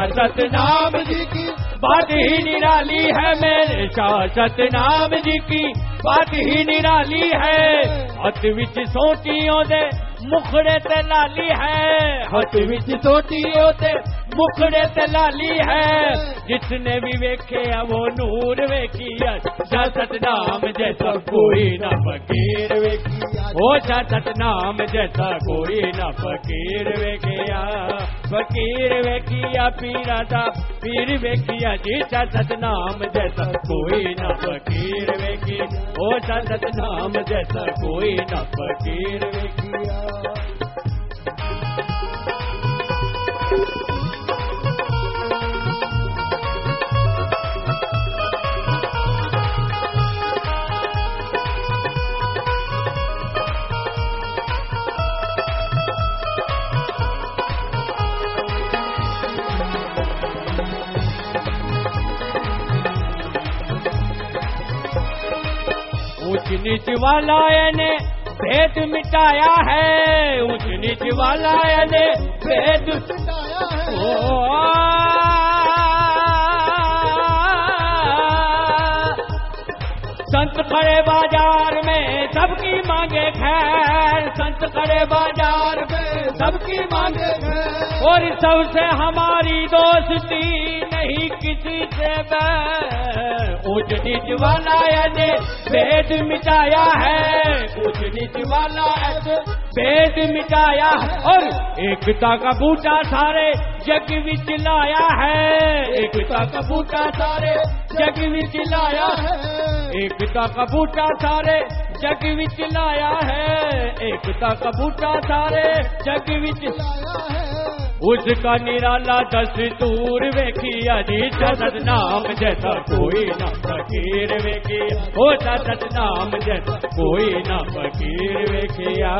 शाह सतनाम जी की बात ही निराली है, मेरे शाह सतनाम जी की बात ही निराली है। हथ विच सोटियों दे मुखड़े ते लाली है, हथ विच सोटियों दे मुखड़े ते लाली है। जिसने भी वेखे वो नूर वेखिया, शाह सतनाम जैसा कोई ना फकीर वेखिया, ओ शाह सतनाम जैसा कोई ना फकीर वेखिया। फकीर वेखिया पीरा दा पीर वेखिया जी, शाह सतनाम जैसा कोई ना फकीर वेखिया, ओ शाह सतनाम जैसा कोई ना फकीर वेखिया। ऊंच नीच वाला ने भेद मिटाया है, ऊंच नीच वाला ने भेद मिटाया है। संत खड़े बाजार में सबकी मांगे खैर, संत खड़े बाजार में सबकी मांगे खैर, और सबसे हमारी दोस्ती नहीं किसी से बैर। ऊंच नीच वाला ने भेद मिटाया है, ऊंच नीच वाला भेद मिटाया है, और एकता का बूटा सारे जग विच लाया है, एकता का बूटा सारे जग विच लाया है, एकता का बूटा सारे जग विच लाया है, एकता का बूटा सारे जग विच लाया है। उसका निराला दस्तूर वेखिया जी, शाह सतनाम जैसा कोई ना फकीर वेखिया, ओ शाह सतनाम जैसा कोई ना फकीर वेखिया।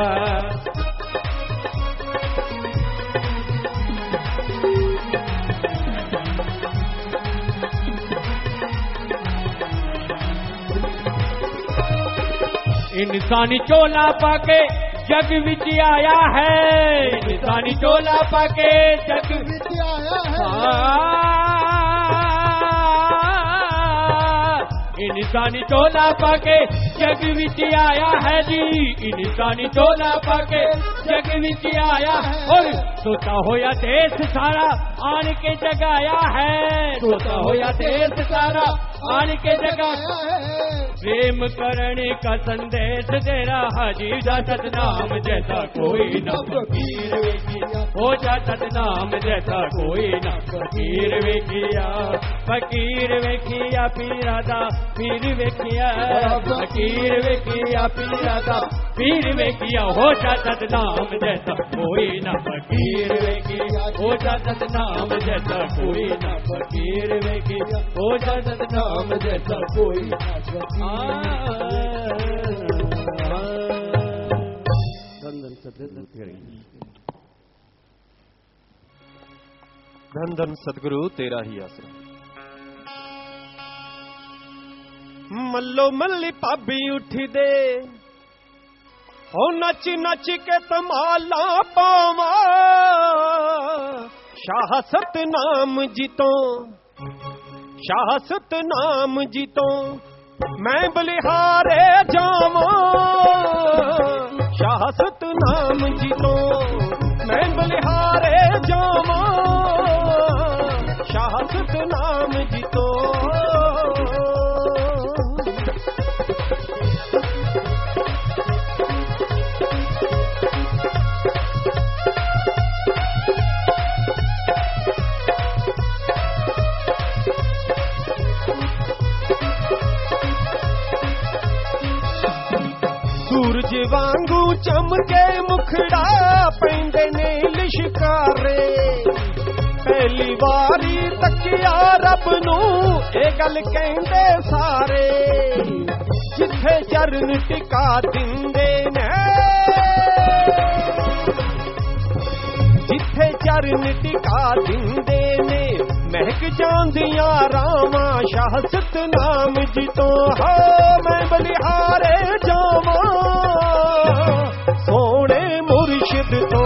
इंसानी चोला पाके जग विच आया है, इंसानी चोला पाके जग विच आया है। इंसानी चोला पाके जग विच आया है जी, इंसानी चोला पाके जग विच आया है, और सोता होया देश सारा आन के जगाया है, सोता होया देश सारा आन के जगाया है। प्रेम करने का संदेश दे रहा जी, शाह सतनाम जैसा कोई ना फकीर वेखिया, ओ शाह सतनाम जैसा कोई ना फकीर वेखिया। फकीर वेखिया पीरा दा पीर वेखिया, फकीर वेखिया पीरा दा पीर वेखिया, हो शाह सतनाम जैसा कोई ना फकीर वेखिया, ओ शाह सतनाम जैसा कोई ना फकीर वेखिया, ओ शाह सतनाम जैसा कोई ना फकीर। धन धन सतगुरु तेरा ही आसरा। मल्लो मल्ली भाभी उठ दे, हो नच नच के तमाला पावा, शाह सतनाम जी तो, शाह सतनाम जी तो मैं बलिहारे जावा, शाह सतनाम जी तो मैं बलिहारे जावा, शाह सतनाम जी तो। सूरज वांगू चमके मुखड़ा पैंदे ने लिशकारे, पहली वारी तकिया रब नू ए गल कहंदे सारे, जिथे चरण टिका दिंदे ने, जिथे चरण टिका दिंदे ने, महक जांदिया रामा शाह सतनाम जी तो। हो मैं बलिहारे जावा सोने मुर्शिद तो।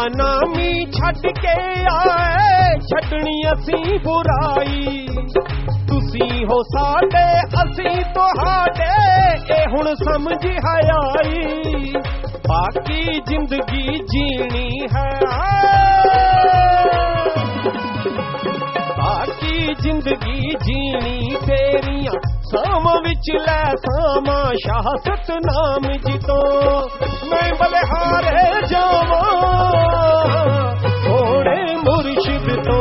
बदनामी छड्ड के आए छड्डनी असी बुराई तुसी हो साडे असी तुहाडे ए हुण समझ आई बाकी जिंदगी जीनी है बाकी जिंदगी जीनी तेरियां सामा विच लै सामा शाह सतनाम जी तो मैं बलिहारे जावा थोड़े मुर्शिद तो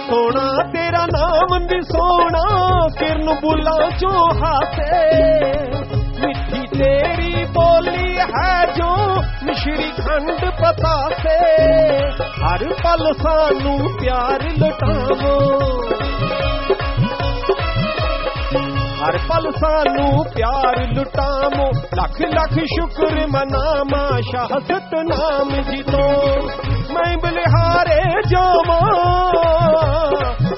सोना तेरा नाम भी सोना किरण बुला जो हाथे मिठी तेरी बोली है जो मिश्री खंड पता से हर पल सानू प्यार लुटावो हर पल सानू प्यार लुटावो लख लख शुक्र मनामा शाह सतनाम जी तो मैं बलिहारे जावा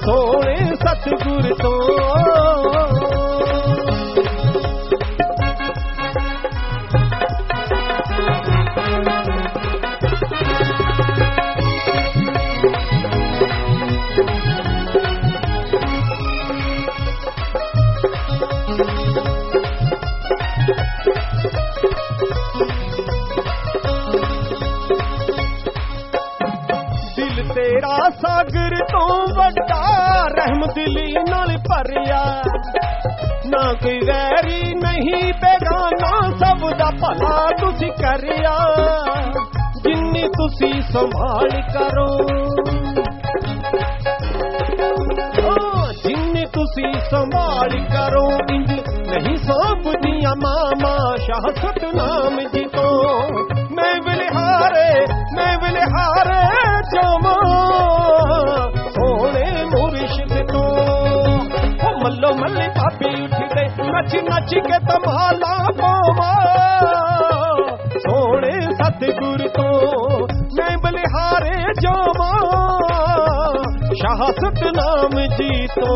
सोने सतगुर तो तेरा सागर तो वड्डा रहम दिली नाल भरिया ना कोई वैरी नहीं बेगाना सब दा भला तुसी करिया जिन्नी तुसी संभाल करो जिन्नी तुसी संभाल करो इंज नहीं सांभदियां मामा शाह सतनाम जी तो मैं बलिहारे जावा सोने मुर्शिद तो मल्लो मल्ले पापी उठदे नच नच के तमाला पावा सोने सतगुर तो मैं बलिहारे जावा शाह सतनाम जी तो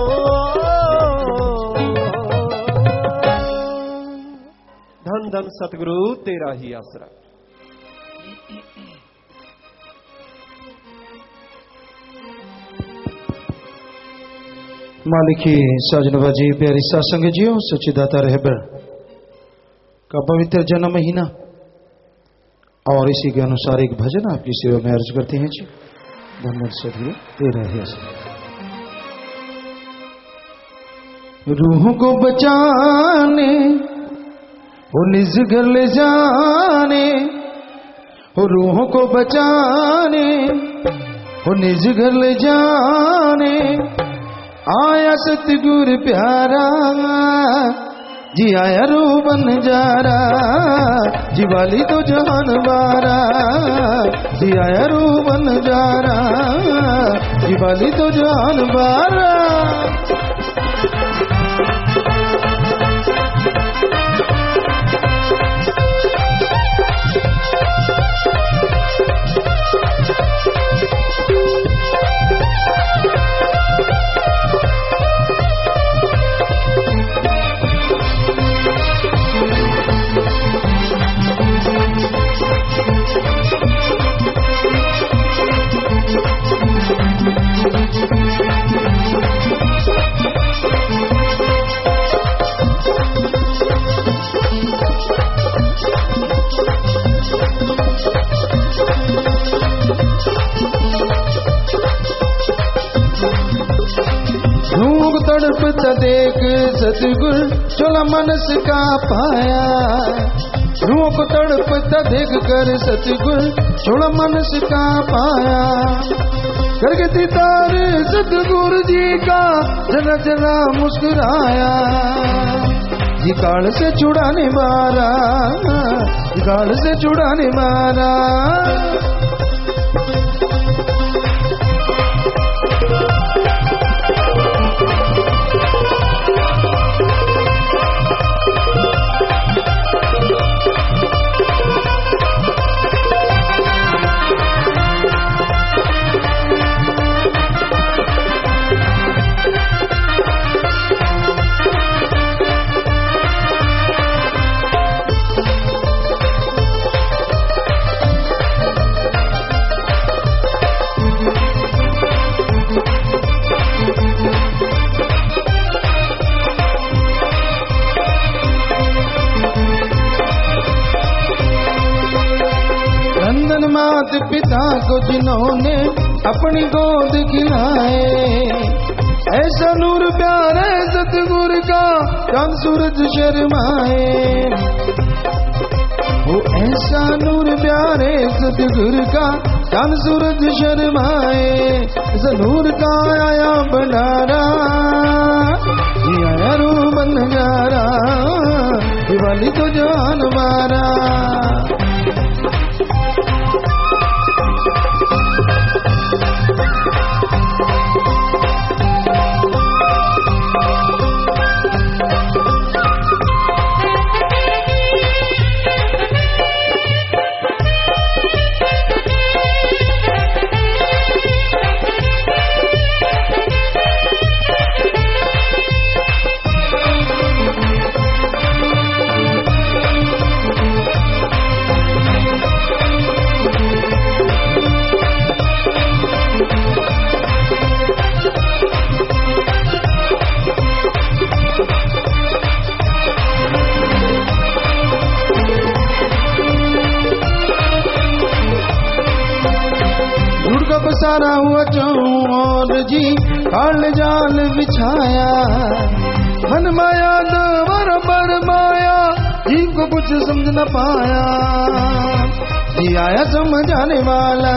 धन धन सतगुरु तेरा ही आसरा मालिकी साजनबाजी प्यारी सासंग जियो सच्चिदाता रहबर का पवित्र जन्म महीना और इसी के अनुसार एक भजन आपकी सेवा में अर्ज करते हैं जी धन्यवाद सभी तेरा ही रूह को बचाने वो निज घर ले जाने वो रूह को बचाने वो निज घर ले जाने आया सतगुर प्यारा जी आया रू बन जारा जी वाली तो जहान बारा जी आया रू बन जारा जी वाली तो जहान बारा तड़पता देख सतगुर चोला मनस का पाया रूह को तड़पता देख कर सतगुर चोला मनस का पाया करके दीदार सतगुरु जी का जरा जरा मुस्कुराया जी काल से छुड़ाने मारा काल से छुड़ाने मारा को जिन्होंने अपनी गोद खिलाए। ऐसा नूर प्यारे सतगुरु का चांद सूरज शर्माए। वो ऐसा नूर प्यारे सतगुरु का चांद सूरज शर्माए। ऐसा नूर का आया बनारा, आया रू बन जा रहा, दिवाली तो जान मारा। सारा हुआ चौर जी काल जाल बिछाया। मन माया दवर पर माया, जीव को कुछ समझ न पाया। जी आया समझाने वाला,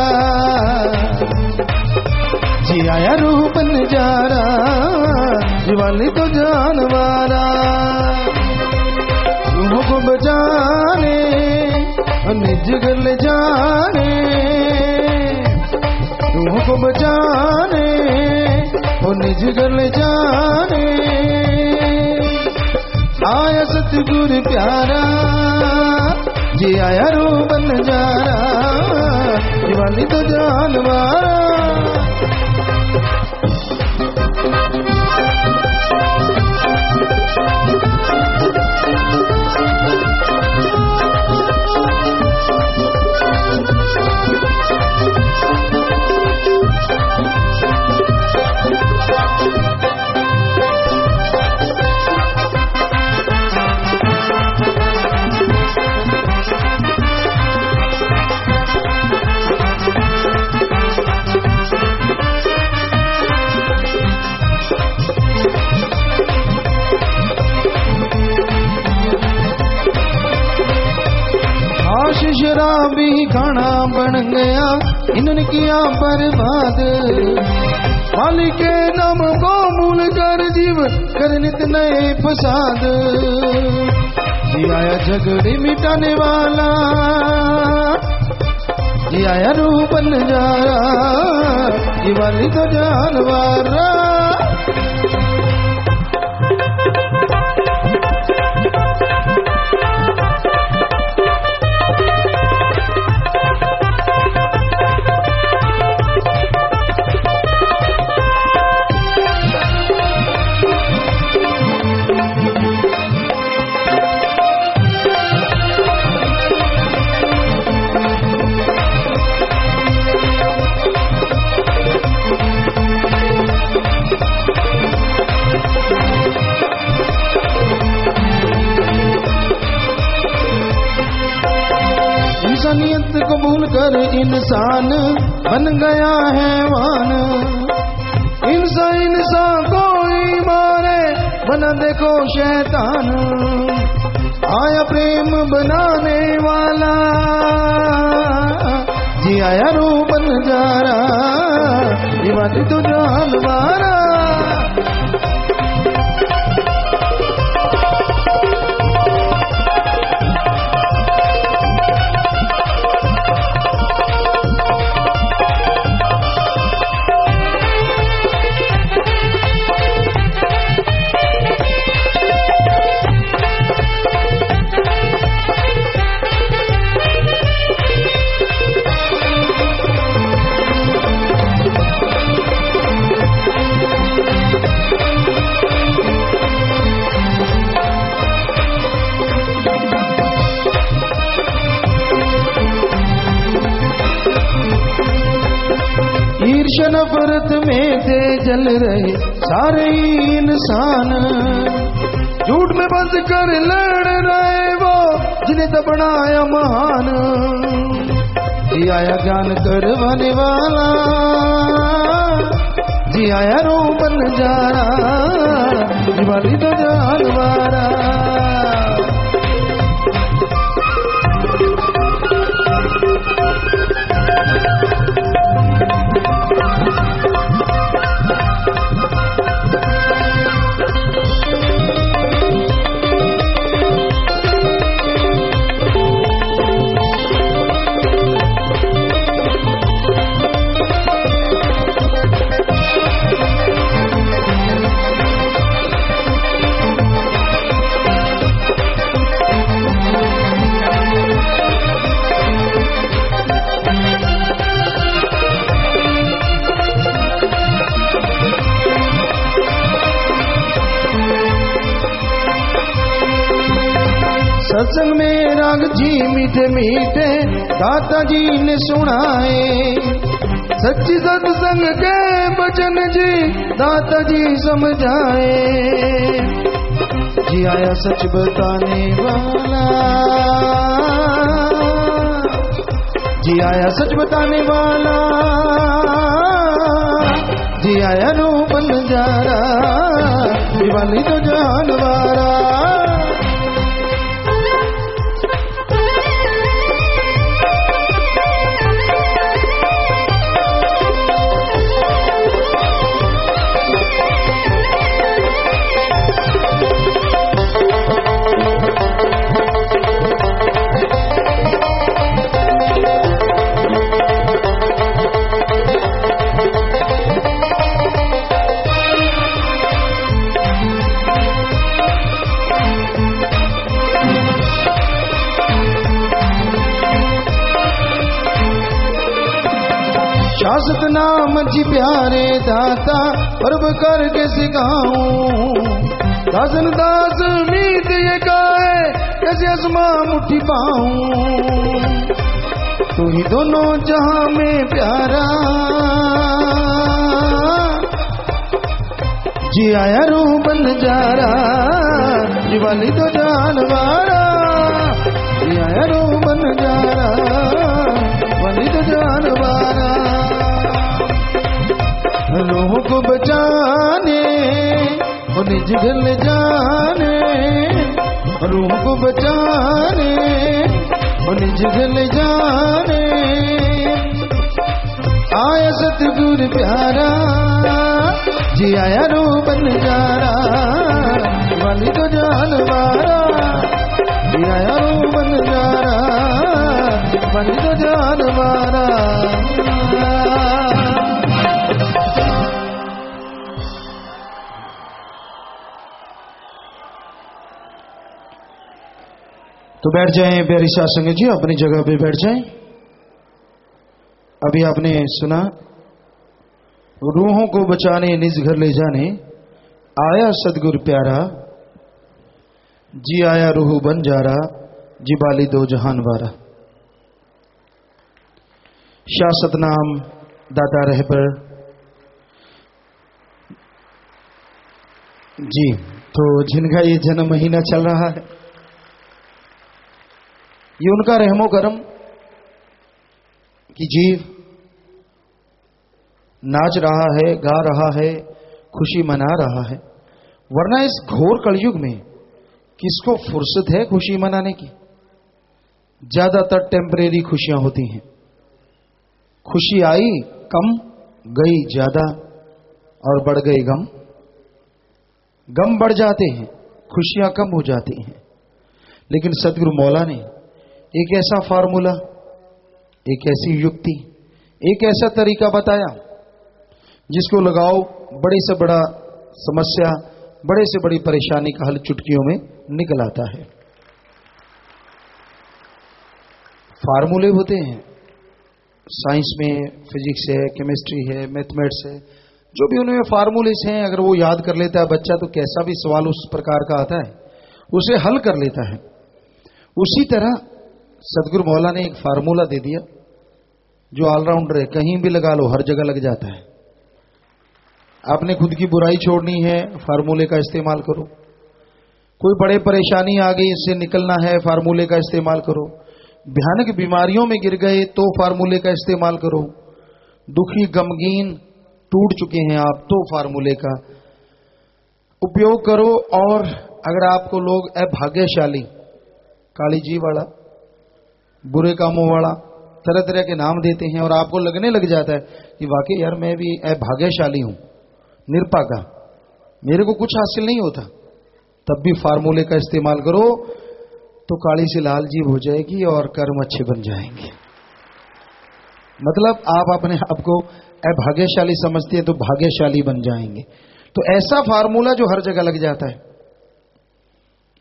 जी आया रूह बन जा रहा, दिवाली तो जानवारा। रूह को बचाने निज घर ले जाने, रूह को बचाने वो निज घर ले जाने। आया सतगुरु प्यारा, जी आया रूह बन जा रहा, दिवाली तो जानवारा। शराबी खाना बन गया, इन्होंने किया बर्बाद। मालिक के नाम को भूल कर जीव कर नित नए फसाद। जी आया झगड़े मिटाने वाला, जी आया रूह बन जा रहा, दिवाली तो जानवारा। इंसानियत को भूल कर इंसान बन गया हैवान। इंसान कोई मारे बना देखो शैतान। आया प्रेम बनाने वाला, जी आया रूह बन जा रहा, दिवाली तो जानवारा। ईर्ष्या नफरत में थे जल रहे सारे इंसान। झूठ में बंद कर लड़ रहे वो जिन्हें तो बनाया महान। जी आया ज्ञान करवाने वाला, जी आया रो बन जारा, दिवाली तो जानवारा। सत्संग में राग जी मीठे मीठे दाता जी ने सुनाए, सच्ची सत्संग के वचन जी दाता जी समझाए। जी आया सच बताने वाला, जी आया सच बताने वाला, जी आया रो बन जारा, दिवाली तो जानवारा। शाश्वत नाम जी प्यारे दाता पर्व करके सिखाऊं, दासन दास मीत ये गाए कैसे आसमां मुट्ठी पाऊं। तू ही दोनों जहां में प्यारा, जी आया रूह बन जारा, दिवाली तो जानवारा। जी आया रूह बन जारा, दिवाली तो जानवारा। रूह को बचाने और निज घर ले जाने, रूह को बचाने और निज घर ले जाने, आया सतगुरु प्यारा, जी आया रूह बन जारा, दिवाली तो जानवारा। जी आया रूह बन जारा, दिवाली तो जानवारा। तो बैठ जाएं प्यारी साध संगत जी, अपनी जगह पे बैठ जाएं। अभी आपने सुना रूहों को बचाने निज घर ले जाने आया सदगुरु प्यारा, जी आया रूह बन जारा, जी बाली दो जहान वारा। शाश्वत नाम दाता रह पर जी। तो जिनका ये जन्म महीना चल रहा है, ये उनका रहमो करम कि जीव नाच रहा है, गा रहा है, खुशी मना रहा है। वरना इस घोर कलयुग में किसको फुर्सत है खुशी मनाने की? ज्यादातर टेम्परेरी खुशियां होती हैं। खुशी आई कम, गई ज्यादा, और बढ़ गए गम। गम बढ़ जाते हैं, खुशियां कम हो जाती हैं। लेकिन सदगुरु मौला ने एक ऐसा फार्मूला, एक ऐसी युक्ति, एक ऐसा तरीका बताया जिसको लगाओ बड़े से बड़ा समस्या, बड़े से बड़ी परेशानी का हल चुटकियों में निकल आता है। फार्मूले होते हैं साइंस में, फिजिक्स है, केमिस्ट्री है, मैथमेटिक्स है, जो भी उनमें फार्मूलेस हैं, अगर वो याद कर लेता है बच्चा तो कैसा भी सवाल उस प्रकार का आता है उसे हल कर लेता है। उसी तरह सदगुरु मौला ने एक फार्मूला दे दिया जो ऑलराउंडर है, कहीं भी लगा लो हर जगह लग जाता है। आपने खुद की बुराई छोड़नी है, फार्मूले का इस्तेमाल करो। कोई बड़े परेशानी आ गई, इससे निकलना है, फार्मूले का इस्तेमाल करो। भयानक बीमारियों में गिर गए तो फार्मूले का इस्तेमाल करो। दुखी गमगीन टूट चुके हैं आप तो फार्मूले का उपयोग करो। और अगर आपको लोग अभाग्यशाली, काली जी वाला, बुरे कामों वाला तरह तरह के नाम देते हैं और आपको लगने लग जाता है कि वाकई यार मैं भी अभाग्यशाली हूं, निरपागा, मेरे को कुछ हासिल नहीं होता, तब भी फार्मूले का इस्तेमाल करो तो काली से लाल जीभ हो जाएगी और कर्म अच्छे बन जाएंगे। मतलब आप अपने आप को अभाग्यशाली समझते हैं तो भाग्यशाली बन जाएंगे। तो ऐसा फार्मूला जो हर जगह लग जाता है।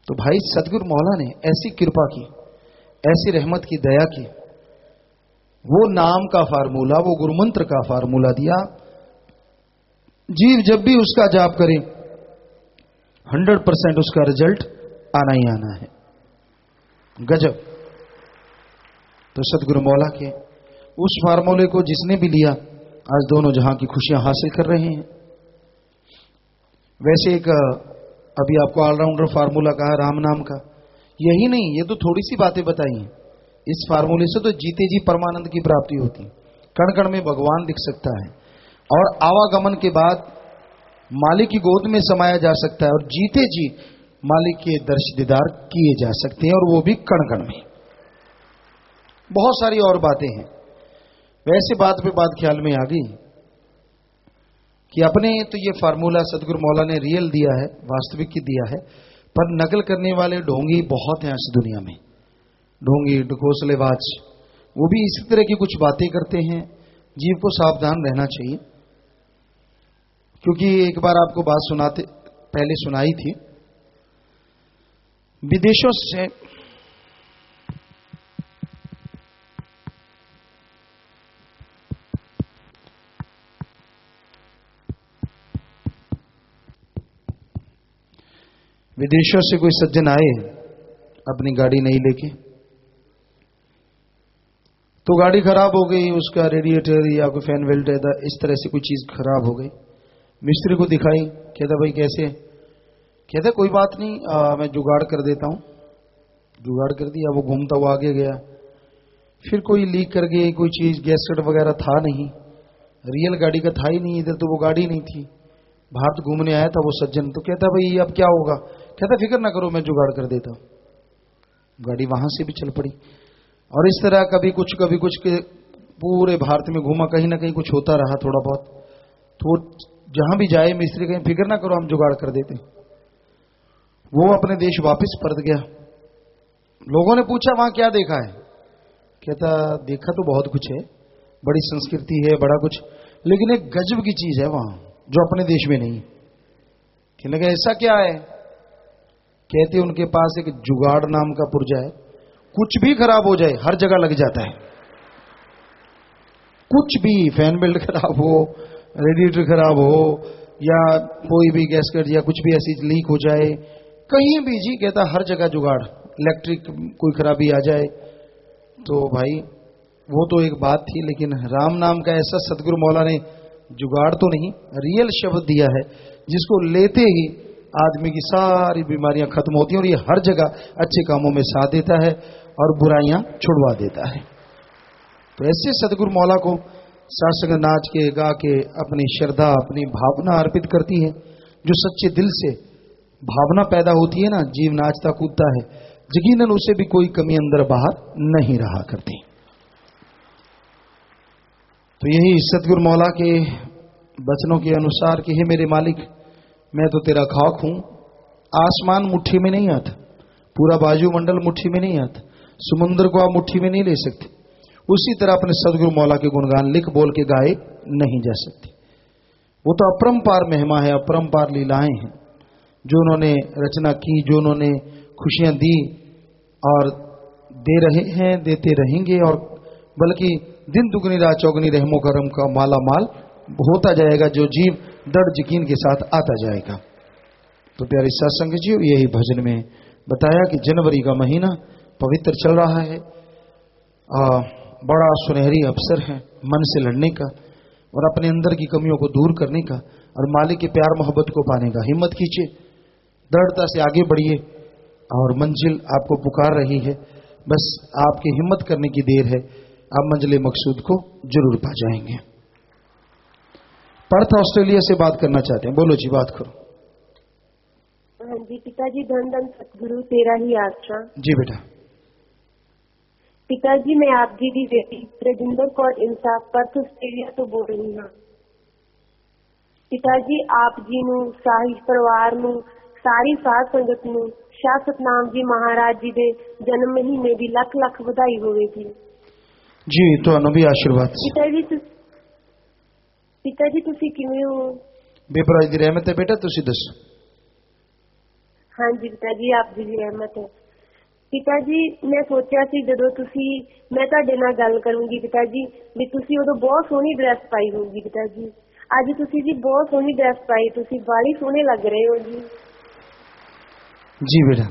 तो भाई सदगुरु मौला ने ऐसी कृपा की, ऐसी रहमत की, दया की, वो नाम का फार्मूला, वो गुरुमंत्र का फार्मूला दिया। जीव जब भी उसका जाप करे 100% उसका रिजल्ट आना ही आना है। गजब। तो सदगुरु मौला के उस फार्मूले को जिसने भी लिया आज दोनों जहां की खुशियां हासिल कर रहे हैं। वैसे एक अभी आपको ऑलराउंडर फार्मूला कहा राम नाम का, यही नहीं, ये तो थोड़ी सी बातें बताई हैं। इस फार्मूले से तो जीते जी परमानंद की प्राप्ति होती, कण कण में भगवान दिख सकता है और आवागमन के बाद मालिक की गोद में समाया जा सकता है और जीते जी मालिक के दर्श दीदार किए जा सकते हैं और वो भी कण कण में। बहुत सारी और बातें हैं। वैसे बात पे बात ख्याल में आ गई कि अपने तो ये फार्मूला सदगुरु मौला ने रियल दिया है, वास्तविक की दिया है, पर नकल करने वाले ढोंगी बहुत हैं इस दुनिया में। ढोंगी, ढकोसलेबाज, वो भी इसी तरह की कुछ बातें करते हैं। जीव को सावधान रहना चाहिए। क्योंकि एक बार आपको बात पहले सुनाई थी, विदेशों से कोई सज्जन आए अपनी गाड़ी नहीं लेके, तो गाड़ी खराब हो गई, उसका रेडिएटर या कोई फैन वेल्ट इस तरह से कोई चीज खराब हो गई। मिस्त्री को दिखाई, कहता भाई कैसे? कहता कोई बात नहीं, मैं जुगाड़ कर देता हूं। जुगाड़ कर दिया, वो घूमता हुआ आगे गया। फिर कोई लीक कर गई कोई चीज, गैसकेट वगैरह था नहीं, रियल गाड़ी का था ही नहीं, इधर तो वो गाड़ी नहीं थी। भारत घूमने आया था वो सज्जन, तो कहता भाई अब क्या होगा? कहता फिक्र ना करो, मैं जुगाड़ कर देता हूं। गाड़ी वहां से भी चल पड़ी। और इस तरह कभी कुछ के पूरे भारत में घूमा, कहीं ना कहीं कुछ होता रहा थोड़ा बहुत। तो जहां भी जाए मिस्त्री कहीं फिक्र ना करो, हम जुगाड़ कर देते। वो अपने देश वापस परत गया। लोगों ने पूछा वहां क्या देखा है? कहता देखा तो बहुत कुछ है, बड़ी संस्कृति है, बड़ा कुछ, लेकिन एक गजब की चीज है वहां जो अपने देश में नहीं। कहने लगा ऐसा क्या है? कहते उनके पास एक जुगाड़ नाम का पुर्जा है, कुछ भी खराब हो जाए हर जगह लग जाता है। कुछ भी, फैन बेल्ट खराब हो, रेडिएटर खराब हो, या कोई भी गैसकेट या कुछ भी ऐसी लीक हो जाए, कहीं भी जी, कहता हर जगह जुगाड़। इलेक्ट्रिक कोई खराबी आ जाए तो भाई वो तो एक बात थी, लेकिन राम नाम का ऐसा सदगुरु मौला ने जुगाड़ तो नहीं, रियल शब्द दिया है जिसको लेते ही आदमी की सारी बीमारियां खत्म होती हैं और ये हर जगह अच्छे कामों में साथ देता है और बुराइयां छुड़वा देता है। तो ऐसे सदगुरु मौला को सासंग नाच के, गा के अपनी श्रद्धा, अपनी भावना अर्पित करती है। जो सच्चे दिल से भावना पैदा होती है ना, जीव नाचता कूदता है, यकीनन उसे भी कोई कमी अंदर बाहर नहीं रहा करती। तो यही सतगुरु मौला के वचनों के अनुसार कि हे मेरे मालिक, मैं तो तेरा खाक हूं। आसमान मुट्ठी में नहीं आता, पूरा वायुमंडल मुट्ठी में नहीं आता, समुद्र को आप मुट्ठी में नहीं ले सकते। उसी तरह अपने सदगुरु मौला के गुणगान लिख बोल के गाए नहीं जा सकते। वो तो अपरंपार महिमा है, अपरंपार लीलाएं हैं जो उन्होंने रचना की, जो उन्होंने खुशियां दी और दे रहे हैं, देते रहेंगे, और बल्कि दिन दुगनी रात चौगनी रहमो करम का माला माल होता जाएगा जो जीव दृढ़ यकीन के साथ आता जाएगा। तो प्यारे सत्संग जी, यही भजन में बताया कि जनवरी का महीना पवित्र चल रहा है, बड़ा सुनहरी अवसर है मन से लड़ने का और अपने अंदर की कमियों को दूर करने का और मालिक के प्यार मोहब्बत को पाने का। हिम्मत कीजिए, दृढ़ता से आगे बढ़िए और मंजिल आपको पुकार रही है। बस आपकी हिम्मत करने की देर है, आप मंजिल मकसूद को जरूर पा जाएंगे। पर्थ ऑस्ट्रेलिया से बात करना चाहते हैं, बोलो जी, बात करो। हाँ जी पिताजी, धन धन सतगुरु तेरा ही आसरा। जी बेटा। पिताजी, मैं आप जी की बेटी रजिंदर कौर इंसाफ पर्थ आस्ट्रेलिया तो बोल रही हूँ। पिताजी, आप जी नूं, साहिब परिवार नूं, सारी साध संगत नूं शाह सतनाम जी महाराज जी दे जन्म महीने की लख लख बधाई होवे जी। ਤੁਹਾਨੂੰ भी आशीर्वाद। पिताजी तुसी किवें हो? बेपराज दी रहमत है बेटा, तुसी दसो। हाँ जी पिताजी, आप जी की रहमत है। पिताजी, मैं सोचा सी जदों तुसी मैं तुहाडे नाल गल करूंगी पिताजी भी तुसी उदों बहुत सोहनी ड्रैस पाई होगी पिताजी। अज तुसी जी बहुत सोहनी ड्रैस पाई, तुसी बाली सोहने लग रहे हो जी। जी बेटा।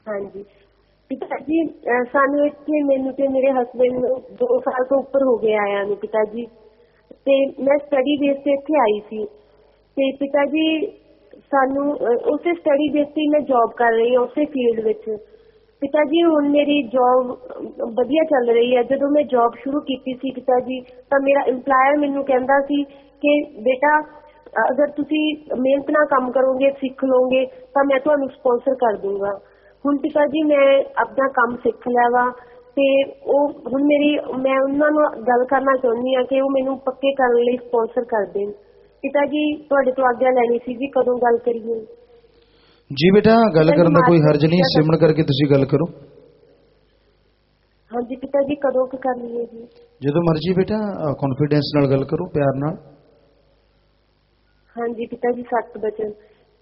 हाँ जी पिताजी, सानू इत्थे मैनू ते मेरे हसबैंड नूं 2 साल तो उपर हो गए आया नूं पिताजी, ते मैं स्टडी बेस ते इत्थे आई सी ते पिताजी सानू उसे स्टडी बेस ते मैं जॉब कर रही हूँ उसे फील्ड विच। पिताजी हुण मेरी जॉब वधिया चल रही है। जदों मैं जॉब शुरू कीती सी पिताजी तां मेरा एम्पलॉयर मैनू कहंदा सी कि बेटा अगर तुसी मेहनत नाल काम करोगे सीख लोगे तां मैं तुहानू स्पॉन्सर कर दूंगा। हुण पिताजी मैं अपना काम सीख लिया वा ते हुण मेरी मैं उन्हां नूं गल करना चाहुंदी हां कि वो मैनू पक्के करन लई स्पॉन्सर कर देण। पिताजी तुहाडे तो आग्या लैनी सी जी, कदों गल करिए? जी बेटा, गल करन दा कोई हर्ज नहीं, सिमण करके तुसी गल करो। हाँ जी पिताजी, कदों करनी है जी? जदों मर्जी बेटा, कॉन्फिडेंस नाल गल करो, प्यार नाल। हाँ जी पिताजी, सत बचन।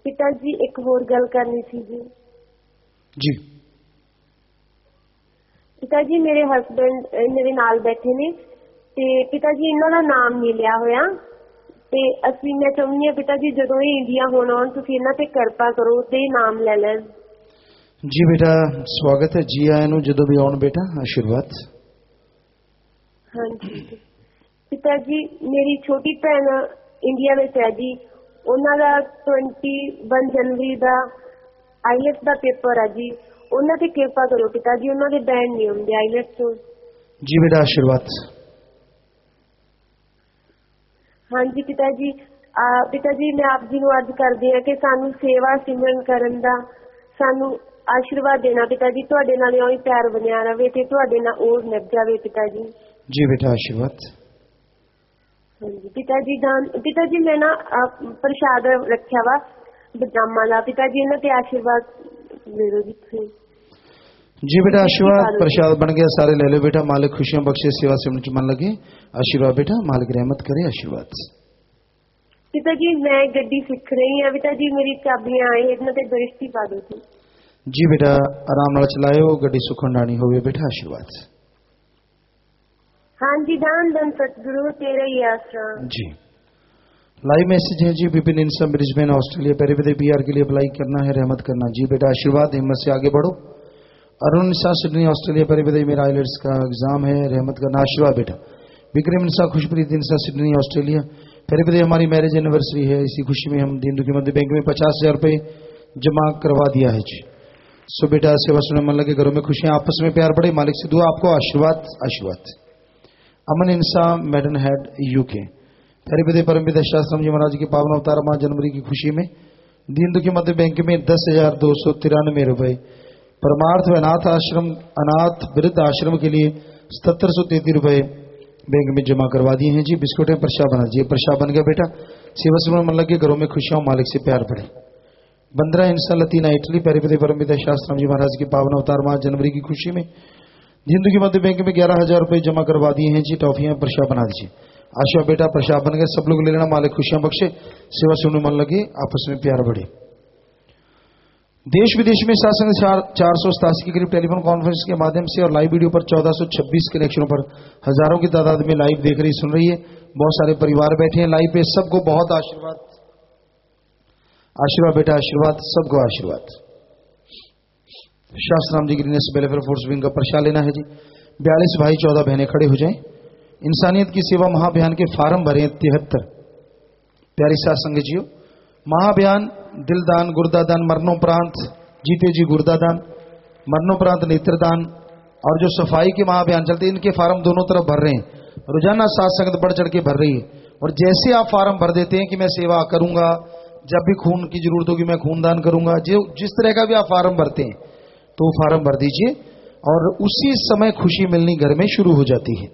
पिताजी एक होर गल करनी सी जी। जी पिताजी, मेरे हसबैंड मेरे नाल बैठे ने ते पिताजी इन्हां दा नाम नहीं लिया होया ते असली मैं चाहुंदी हां पिताजी जदों ये इंडिया होण आउण तुसीं इन्हां ते किरपा करो ते नाम ले लैण। जी बेटा, स्वागत है, जी आया नूं जदों भी आउण बेटा, आशीर्वाद। हाँ जी पिताजी, मेरी छोटी भैन इंडिया में है जी, उन्हां दा 21 जनवरी दा आईलेट्स दा पेपर है जी, उन्हां ते किरपा करो पिताजी, उन्हां दे बैंड नहीं हुंदे आईलेट्स तो। जी बेटा, आशीर्वाद। हाँ जी पिताजी, पिताजी मैं आप जी नूं अर्ज करदी हां कि सानू सेवा सिमरन करन दा सानू आशीर्वाद देना पिताजी, तुहाडे नाल इउं ही प्यार बनिया रहे ते तुहाडे नाल ओढ़ निभ जावे पिताजी। जी बेटा, आशीर्वाद। हाँ जी पिताजी मैं ना प्रसाद रखा वा बदामा दा पिताजी, इन्हां ते आशीर्वाद दे दो जी। जी बेटा, आशीर्वाद प्रसाद बन गया, सारे ले लो बेटा। मालिक खुशियां बख्शे, सेवा से उनकी मन लगे। आशीर्वाद बेटा, मालिक रहमत करे, आशीर्वाद। पिताजी मैं गड्डी सीख रही हूँ पिताजी, मेरी चाबियां आए इन्हां ते दरिश्ती पा दो जी। जी बेटा, आराम नाल चलाओ, गड्डी सुखन डाणी होवे बेटा, आशीर्वाद। हाँ जी, दान धन सतगुरु तेरा ही आसरा। जी लाइव मैसेज है जी, विपिन इंसा ब्रिस्बेन ऑस्ट्रेलिया, पेरीविदे पीआर के लिए अप्लाई करना है, रहमत करना। जी बेटा, आशीर्वाद, हिम्मत से आगे बढ़ो। अरुण निशा सिडनी ऑस्ट्रेलिया, पेरीविदे मेरा आइलेट्स का एग्जाम है, रहमत करना, आशीर्वाद बेटा। विक्रम निशा खुशप्रीत इंसा सिडनी ऑस्ट्रेलिया, पेरीविदे हमारी मैरिज एनिवर्सरी है, इसी खुशी में हम दीन दुखी मध्य बैंक में 50,000 रुपए जमा करवा दिया है जी। सो बेटा, सेवा सुनने मन लगे, घरों में खुशियां, आपस में प्यार बढ़े, मालिक से दुआ आपको, आशीर्वाद आशीर्वाद। अमन इंसा मेडन हेड यूके, पेरीविदे परमपिता शास्त्रम जी महाराज के पावन अवतार माह जनवरी की खुशी में दीन दुखी मध्य बैंक में 10,293 रुपए, परमार्थ व अनाथ आश्रम अनाथ वृद्ध आश्रम के लिए 7733 रुपए बैंक में जमा करवा दिए हैं जी। बिस्कुट में प्रसाद बना दीजिए, प्रसाद बन गया बेटा। सेवा सुमन मन लगे, घरों में खुशियां, मालिक से प्यार बढ़े। बंदरा इंसा लतीना इटली, पेरीविदे परमपिता शास्त्रम जी महाराज के पावन अवतार माह जनवरी की खुशी में जिंदगी मध्य बैंक में 11,000 रुपए जमा करवा दिए हैं जी। टॉफियां प्रसाद बना दीजिए, आशीर्वाद बेटा, प्रसाद बन गए, सब लोग ले लेना, मालिक खुशियां बख्शे, सेवा सुनने मन लगे, आपस में प्यार बढ़े। देश विदेश में सातसंग 487 के करीब टेलीफोन कॉन्फ्रेंस के माध्यम से और लाइव वीडियो पर 1426 कनेक्शनों पर हजारों की तादाद में लाइव देख रही सुन रही है। बहुत सारे परिवार बैठे हैं लाइव पे, सबको बहुत आशीर्वाद, आशीर्वाद बेटा, आशीर्वाद, सबको आशीर्वाद। शास्त्राम जी ग्रीनेस वेलफेयर फोर्स विंग का प्रसाद लेना है जी। 42 भाई 14 बहनें खड़े हो जाएं। इंसानियत की सेवा महाअभियान के फार्म भरे 73। प्यारी साथ संग जियो, महाअभियान दिलदान, गुर्दादान, मरणोपरांत जीते जी गुर्दादान, मरणोपरांत नेत्रदान और जो सफाई के महाअभियान चलते हैं, इनके फार्म दोनों तरफ भर रहे हैं। रोजाना साथ संगत बढ़ चढ़ के भर रही है। और जैसे आप फार्म भर देते हैं कि मैं सेवा करूंगा, जब भी खून की जरूरत होगी मैं खूनदान करूंगा, जो जिस तरह का भी आप फार्म भरते हैं तो फार्म भर दीजिए और उसी समय खुशी मिलनी घर में शुरू हो जाती है।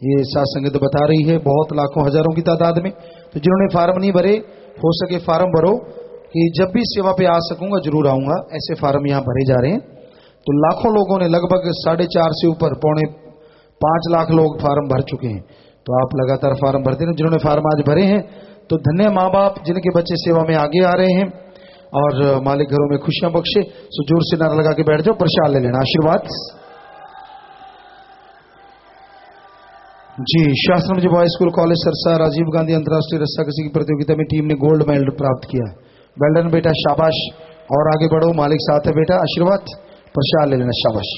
ये साथ संगत बता रही है, बहुत लाखों हजारों की तादाद में। तो जिन्होंने फार्म नहीं भरे, हो सके फार्म भरो कि जब भी सेवा पे आ सकूंगा जरूर आऊंगा। ऐसे फार्म यहाँ भरे जा रहे हैं। तो लाखों लोगों ने, लगभग 4.5 से ऊपर, 4.5 लाख लोग फार्म भर चुके हैं। तो आप लगातार फार्म भरते हैं। जिन्होंने फार्म आज भरे हैं तो धन्य माँ बाप जिनके बच्चे सेवा में आगे आ रहे हैं और मालिक घरों में खुशियां बख्शे। सो जोर से नारा लगा के बैठ जाओ, प्रसाद ले लेना, आशीर्वाद। जी, Shastram ji boy school college Sirsa Rajiv Gandhi अंतर्राष्ट्रीय रस्साकशी की प्रतियोगिता में टीम ने गोल्ड मेडल प्राप्त किया। वेल डन बेटा, शाबाश। और आगे बढ़ो, मालिक साथ है बेटा, आशीर्वाद। प्रसाद ले लेना, शाबाश।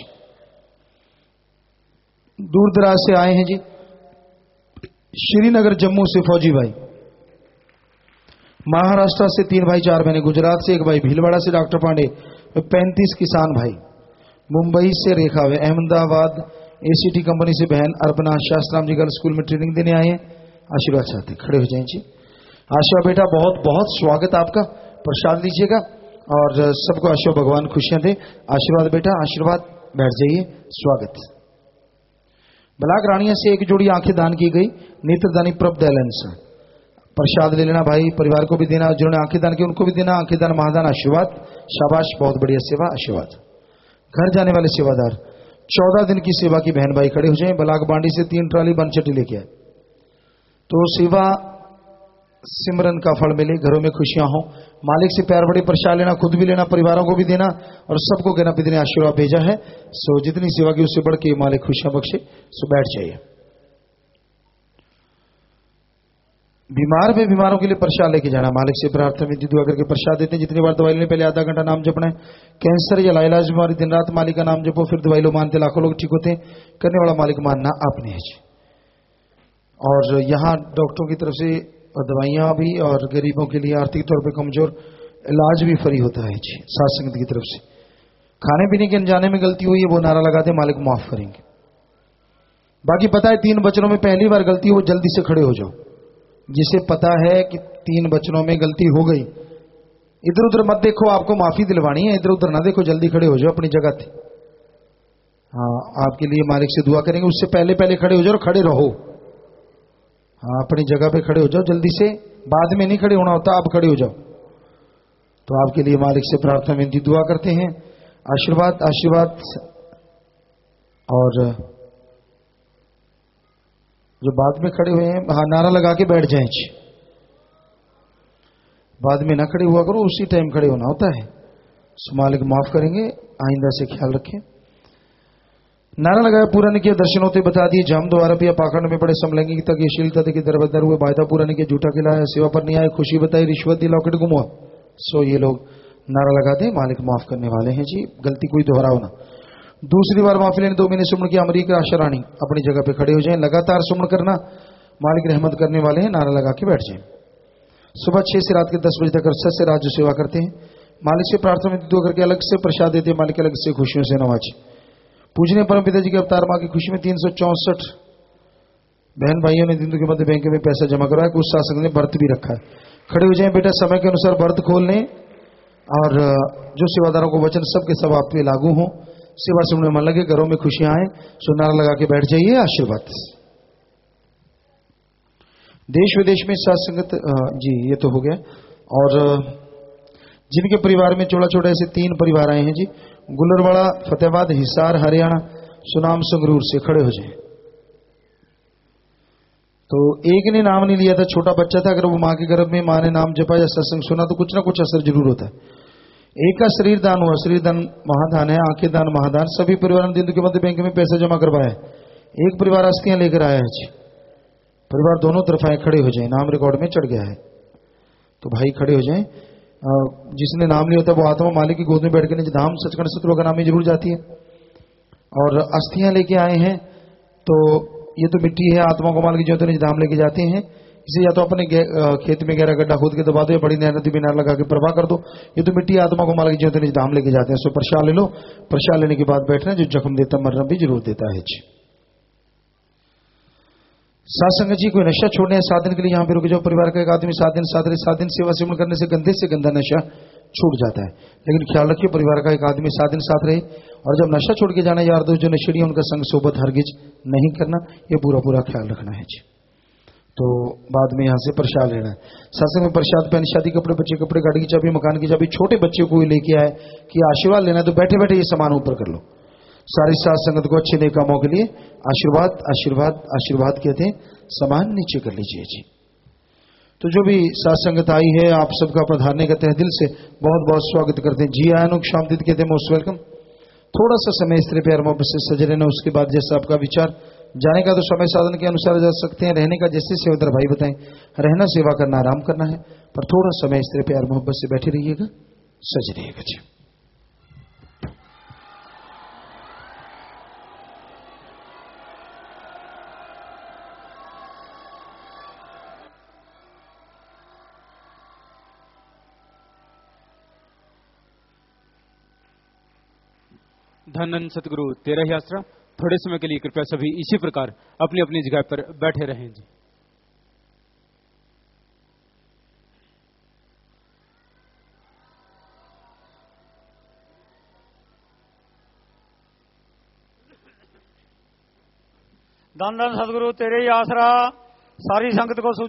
दूर दराज से आए हैं जी, श्रीनगर जम्मू से फौजी भाई, महाराष्ट्र से 3 भाई 4 बहनें, गुजरात से 1 भाई, भीलवाड़ा से डॉक्टर पांडे, 35 किसान भाई, मुंबई से रेखा वे, अहमदाबाद एसीटी कंपनी से बहन अर्पणा, शास्त्राम जी गर्ल्स स्कूल में ट्रेनिंग देने आए हैं, आशीर्वाद चाहते। खड़े हो जाएं जी। आशा बेटा, बहुत बहुत स्वागत आपका। प्रसाद लीजिएगा और सबको आशा भगवान खुशियां दे। आशीर्वाद बेटा, आशीर्वाद। बैठ जाइए, स्वागत। बलाक रानिया से 1 जोड़ी आंखें दान की गई, नेत्रदानी प्रभ दयालन से। प्रसाद ले लेना भाई, परिवार को भी देना, जिन्होंने आंखें दान की उनको भी देना। आंखें दान महादान, आशीर्वाद, शाबाश, बहुत बढ़िया सेवा, आशीर्वाद। घर जाने वाले सेवादार, 14 दिन की सेवा की बहन भाई खड़े हो जाएं। बलाक बांडी से 3 ट्राली बनचटी लेके आए। तो सेवा सिमरन का फल मिले, घरों में खुशियां हो। मालिक से प्यार बड़े, प्रसाद लेना, खुद भी लेना, परिवारों को भी देना और सबको कहना पिता ने आशीर्वाद भेजा है। सो जितनी सेवा की उससे बढ़ के मालिक खुशियां बख्शे। सो बैठ जाइए। बीमार में बीमारों के लिए प्रसाद लेके जाना, मालिक से प्रार्थना विधि दुआ करके प्रसाद देते हैं। जितनी बार दवाई लेने पहले आधा घंटा नाम जपना है। कैंसर या लाइलाज बीमारी दिन रात मालिक का नाम जपो, फिर दवाई लो, मानते लाखों लोग ठीक होते हैं। करने वाला मालिक मानना आपने है जी। और यहाँ डॉक्टरों की तरफ से दवाइयां भी और गरीबों के लिए आर्थिक तौर पर कमजोर इलाज भी फ्री होता है जी, साथ संगत की तरफ से। खाने पीने के अनजाने में गलती हुई है वो नारा लगा दे, मालिक माफ करेंगे। बाकी पता है 3 वचनों में पहली बार गलती हो, जल्दी से खड़े हो जाओ। जिसे पता है कि 3 वचनों में गलती हो गई, इधर उधर मत देखो, आपको माफी दिलवानी है, इधर उधर ना देखो, जल्दी खड़े हो जाओ अपनी जगह थे। हाँ, आपके लिए मालिक से दुआ करेंगे, उससे पहले पहले खड़े हो जाओ, खड़े रहो। हाँ, अपनी जगह पे खड़े हो जाओ जल्दी से, बाद में नहीं खड़े होना होता, आप खड़े हो जाओ। तो आपके लिए मालिक से प्रार्थना विनती दुआ करते हैं, आशीर्वाद, आशीर्वाद। और जो बाद में खड़े हुए हैं, हाँ, नारा लगा के बैठ जाएं। बाद में ना खड़े हुआ करो, उसी टाइम खड़े होना होता है। सो मालिक माफ करेंगे, आइंदा से ख्याल रखें। नारा लगाया, पूरा नहीं किया, दर्शन होते बता दिए, जाम द्वारा पिया, पाखंड में पड़े, समलैंगिक तक ये शीलता थे कि दरबदर हुए, वायदा पूरा नहीं किया, झूठा खिलाया, सेवा पर नहीं आए, खुशी बताई, रिश्वत दी, लॉकेट गुमवा। सो ये लोग नारा लगा दे, मालिक माफ करने वाले हैं जी, गलती कोई दोहराओ ना। दूसरी बार माफी लेने 2 महीने सुमन की अमरीक आशा रानी, अपनी जगह पे खड़े हो जाएं। लगातार सुमन करना, मालिक रहमत करने वाले हैं, नारा लगा के बैठ जाएं। सुबह 6 से रात के 10 बजे तक अरसद से रात जो सेवा करते हैं, मालिक से प्रार्थना में दुआ करके अलग से प्रसाद देते हैं, मालिक अलग से खुशियों से नवाजे। पूजने परम पिताजी के अवतार माँ की खुशी में 364 बहन भाइयों ने दिन के मध्य बैंक में पैसा जमा करवाया, कुछ शासक ने व्रत भी रखा है। खड़े हो जाएं बेटा, समय के अनुसार व्रत खोल लें और जो सेवादारों को वचन सब के सब आप पे लागू हों, सेवा से उन्हें मन लगे, घरों में खुशियां आए। सो नारा लगा के बैठ जाइए, आशीर्वाद। देश विदेश में साथ संगत जी, ये तो हो गया। और जिनके परिवार में छोटा छोटा ऐसे 3 परिवार आए हैं जी, गुलरवाड़ा, फतेहाबाद, हिसार, हरियाणा, सुनाम, संगरूर से खड़े हो जाए। तो एक ने नाम नहीं लिया था, छोटा बच्चा था, अगर वो माँ के गर्भ में माँ ने नाम जपा या सत्संग सुना तो कुछ ना कुछ असर जरूर होता है। एक का शरीर दान हुआ, शरीर दान महादान है, आंखें दान महादान। सभी परिवारों ने दिन के मध्य बैंक में पैसा जमा करवाया है। एक परिवार अस्थियां लेकर आया है जी, परिवार दोनों तरफ आए, खड़े हो जाए, नाम रिकॉर्ड में चढ़ गया है। तो भाई खड़े हो जाए, जिसने नाम लिया होता है वो आत्मा मालिक की गोद में बैठ के निज धाम सचखंड सतलोकनामी जरूर जाती है। और अस्थियां लेके आए हैं, तो ये तो मिट्टी है, आत्मा को मालिक जो निज धाम लेके जाते हैं। इसे या तो अपने खेत में गहरा गड्ढा खोद के दबा दो, या बड़ी नहर नदी में नहर लगा के प्रवाह कर दो। ये तो मिट्टी आत्मा को मार के जो निज धाम लेके जाते हैं। सो प्रसाद ले लो, प्रसाद लेने के बाद बैठना, जो जख्म देता मरना भी जरूर देता है जी। साथ संगत जी, कोई नशा छोड़ने या 7 दिन के लिए यहाँ पे रुके जाओ। परिवार का एक आदमी 7 दिन 7 दिन सेवा सेवन करने से गंदा नशा छूट जाता है। लेकिन ख्याल रखिए, परिवार का एक आदमी 7 दिन साथ रहे, और जब नशा छोड़ के जाना, यार दोस्त जो नशेड़ी है उनका संग सोबत हरगिज नहीं करना, ये पूरा ख्याल रखना है जी। तो बाद में यहाँ से प्रसाद लेना है। सत्संग में प्रसाद पहन, शादी कपड़े, बच्चे कपड़े, गाड़ी की चाबी, मकान की चाबी, छोटे बच्चे को लेके आए कि आशीर्वाद लेना है, तो बैठे बैठे ये सामान ऊपर कर लो। सारी साथ संगत को अच्छे नेक कामों के लिए आशीर्वाद आशीर्वाद आशीर्वाद कहते हैं, सामान नीचे कर लीजिए जी। तो जो भी साथ संगत आई है, आप सबका पधारने का तहे दिल से बहुत बहुत स्वागत करते हैं जी। आयन शांति कहते हैं, मोस्ट वेलकम। थोड़ा सा समय स्त्री प्यार मोहब्बत से सजे रहना, उसके बाद जैसा आपका विचार, जाने का तो समय साधन के अनुसार जा सकते हैं, रहने का जैसे सेवदर भाई बताएं, रहना सेवा करना आराम करना है, पर थोड़ा समय स्त्री प्यार मोहब्बत से बैठे रहिएगा, सजे रहिएगा जी। धन सतगुरु तेरा ही आसरा। थोड़े समय के लिए कृपया सभी इसी प्रकार अपनी अपनी जगह पर बैठे रहें जी। धन धन सतगुरु तेरे ही आसरा। सारी संगत को